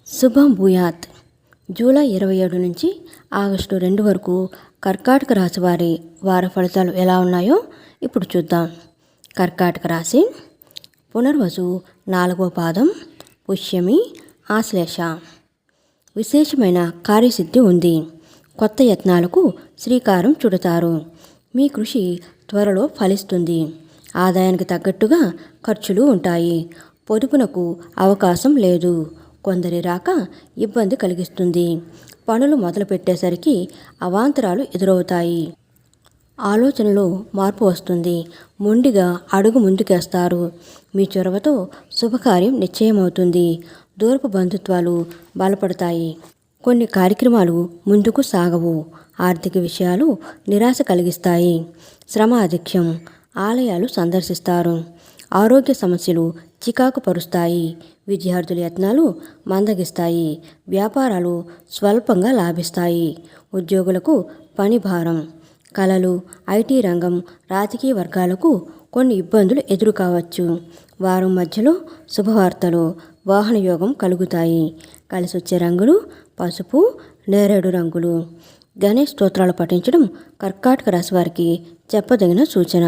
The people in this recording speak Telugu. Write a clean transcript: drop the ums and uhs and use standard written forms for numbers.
శుభం భూయాత్. జూలై 27 నుంచి ఆగస్టు 2 వరకు కర్కాటక రాశి వారి వార ఫలితాలు ఎలా ఉన్నాయో ఇప్పుడు చూద్దాం. కర్కాటక రాశి పునర్వసు 4వ పాదం, పుష్యమి, ఆశ్లేష. విశేషమైన కార్యసిద్ధి ఉంది. కొత్త యత్నాలకు శ్రీకారం చుడతారు. మీ కృషి త్వరలో ఫలిస్తుంది. ఆదాయానికి తగ్గట్టుగా ఖర్చులు ఉంటాయి. పొదుపునకు అవకాశం లేదు. కొందరి రాక ఇబ్బంది కలిగిస్తుంది. పనులు మొదలు పెట్టేసరికి అవాంతరాలు ఎదురవుతాయి. ఆలోచనలో మార్పు వస్తుంది. మొండిగా అడుగు ముందుకేస్తారు. మీ చొరవతో శుభకార్యం నిశ్చయమవుతుంది. దూరపు బంధుత్వాలు బలపడతాయి. కొన్ని కార్యక్రమాలు ముందుకు సాగవు. ఆర్థిక విషయాలు నిరాశ కలిగిస్తాయి. శ్రమ అధిక్యం. ఆలయాలు సందర్శిస్తారు. ఆరోగ్య సమస్యలు చికాకు పరుస్తాయి. విద్యార్థుల యత్నాలు మందగిస్తాయి. వ్యాపారాలు స్వల్పంగా లాభిస్తాయి. ఉద్యోగులకు పని భారం. కళలు, ఐటీ రంగం, రాజకీయ వర్గాలకు కొన్ని ఇబ్బందులు ఎదురు కావచ్చు. వారం మధ్యలో శుభవార్తలు, వాహన యోగం కలుగుతాయి. కలిసొచ్చే రంగులు పసుపు, నేరేడు రంగులు. గణేష్ స్తోత్రాలు పఠించడం కర్కాటక రాశి వారికి చెప్పదగిన సూచన.